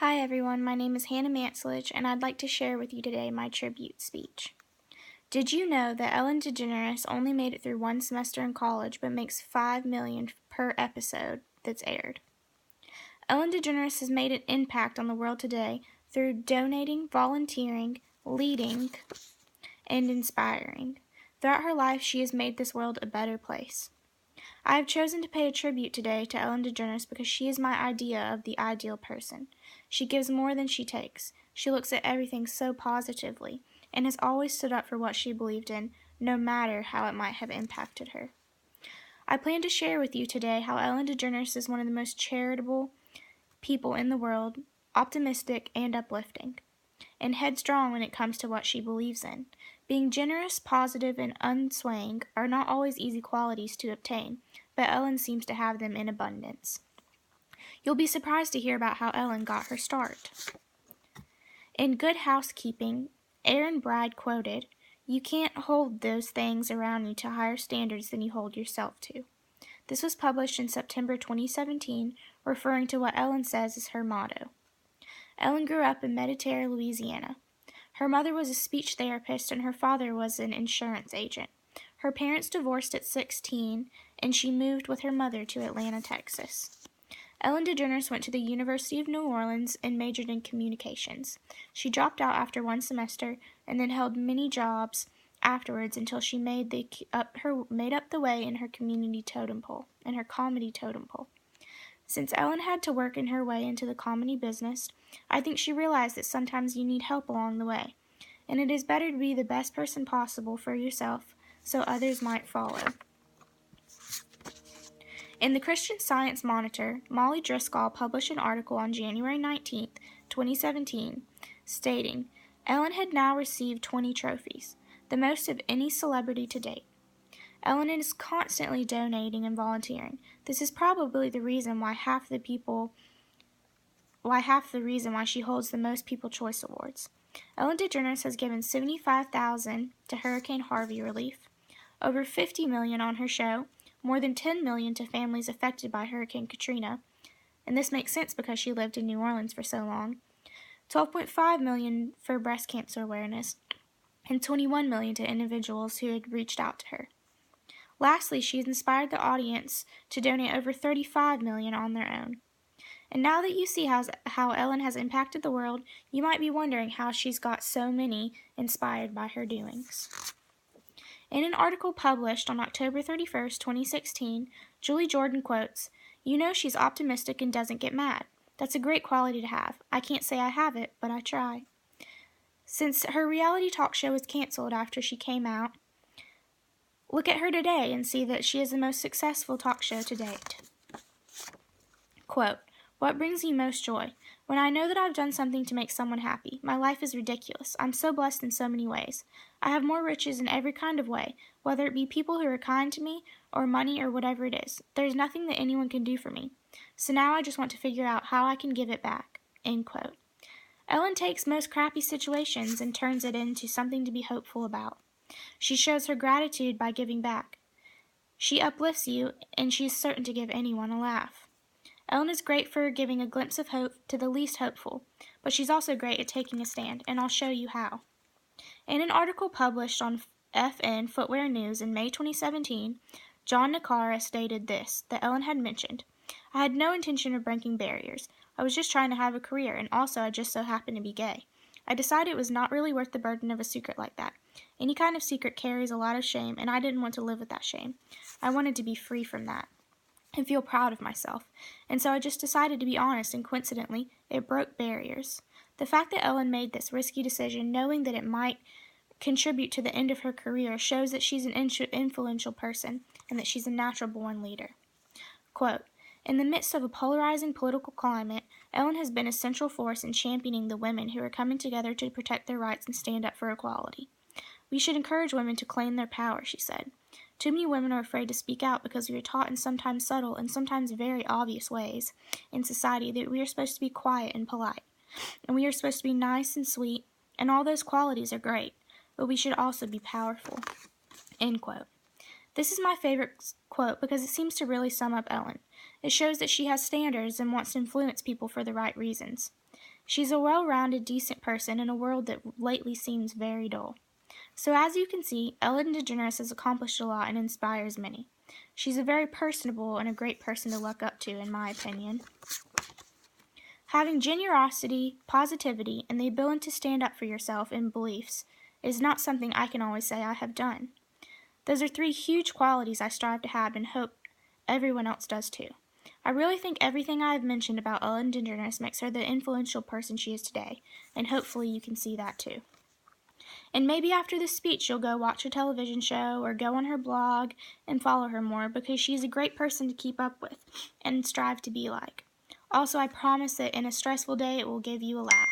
Hi everyone, my name is Hannah Mantzlich, and I'd like to share with you today my tribute speech. Did you know that Ellen DeGeneres only made it through one semester in college but makes $5 million per episode that's aired? Ellen DeGeneres has made an impact on the world today through donating, volunteering, leading, and inspiring. Throughout her life, she has made this world a better place. I have chosen to pay a tribute today to Ellen DeGeneres because she is my idea of the ideal person. She gives more than she takes. She looks at everything so positively and has always stood up for what she believed in, no matter how it might have impacted her. I plan to share with you today how Ellen DeGeneres is one of the most charitable people in the world, optimistic and uplifting, and headstrong when it comes to what she believes in. Being generous, positive, and unswaying are not always easy qualities to obtain, but Ellen seems to have them in abundance. You'll be surprised to hear about how Ellen got her start. In Good Housekeeping, Aaron Bride quoted, "You can't hold those things around you to higher standards than you hold yourself to." This was published in September 2017, referring to what Ellen says is her motto. Ellen grew up in Mediterre, Louisiana. Her mother was a speech therapist and her father was an insurance agent. Her parents divorced at 16, and she moved with her mother to Atlanta, Texas. Ellen DeGeneres went to the University of New Orleans and majored in communications. She dropped out after one semester and then held many jobs afterwards until she made up the way in her comedy totem pole. Since Ellen had to work in her way into the comedy business, I think she realized that sometimes you need help along the way, and it is better to be the best person possible for yourself so others might follow. In the Christian Science Monitor, Molly Driscoll published an article on January 19, 2017, stating, Ellen had now received 20 trophies, the most of any celebrity to date. Ellen is constantly donating and volunteering. This is probably the reason why half the reason why she holds the most People Choice Awards. Ellen DeGeneres has given $75,000 to Hurricane Harvey relief, over $50 million on her show, more than $10 million to families affected by Hurricane Katrina, and this makes sense because she lived in New Orleans for so long, $12.5 million for breast cancer awareness, and $21 million to individuals who had reached out to her. Lastly, she has inspired the audience to donate over $35 million on their own. And now that you see how Ellen has impacted the world, you might be wondering how she's got so many inspired by her doings. In an article published on October 31, 2016, Julie Jordan quotes, "You know she's optimistic and doesn't get mad. That's a great quality to have. I can't say I have it, but I try." Since her reality talk show was canceled after she came out, look at her today and see that she is the most successful talk show to date. Quote, "What brings you most joy? When I know that I've done something to make someone happy. My life is ridiculous. I'm so blessed in so many ways. I have more riches in every kind of way, whether it be people who are kind to me, or money, or whatever it is. There's nothing that anyone can do for me. So now I just want to figure out how I can give it back." End quote. Ellen takes most crappy situations and turns it into something to be hopeful about. She shows her gratitude by giving back. She uplifts you, and she is certain to give anyone a laugh. Ellen is great for giving a glimpse of hope to the least hopeful, but she's also great at taking a stand, and I'll show you how. In an article published on FN Footwear News in May 2017, John Nakara stated this, that Ellen had mentioned, "I had no intention of breaking barriers. I was just trying to have a career, and also I just so happened to be gay. I decided it was not really worth the burden of a secret like that. Any kind of secret carries a lot of shame, and I didn't want to live with that shame. I wanted to be free from that and feel proud of myself, and so I just decided to be honest, and coincidentally, it broke barriers." The fact that Ellen made this risky decision, knowing that it might contribute to the end of her career, shows that she's an influential person and that she's a natural-born leader. Quote, "In the midst of a polarizing political climate, Ellen has been a central force in championing the women who are coming together to protect their rights and stand up for equality. We should encourage women to claim their power," she said. "Too many women are afraid to speak out because we are taught in sometimes subtle and sometimes very obvious ways in society that we are supposed to be quiet and polite, and we are supposed to be nice and sweet, and all those qualities are great, but we should also be powerful." End quote. This is my favorite quote because it seems to really sum up Ellen. It shows that she has standards and wants to influence people for the right reasons. She's a well-rounded, decent person in a world that lately seems very dull. So as you can see, Ellen DeGeneres has accomplished a lot and inspires many. She's a very personable and a great person to look up to, in my opinion. Having generosity, positivity, and the ability to stand up for yourself and beliefs is not something I can always say I have done. Those are 3 huge qualities I strive to have and hope everyone else does too. I really think everything I have mentioned about Ellen DeGeneres makes her the influential person she is today, and hopefully you can see that too. And maybe after this speech you'll go watch a television show or go on her blog and follow her more, because she's a great person to keep up with and strive to be like. Also, I promise that in a stressful day it will give you a laugh.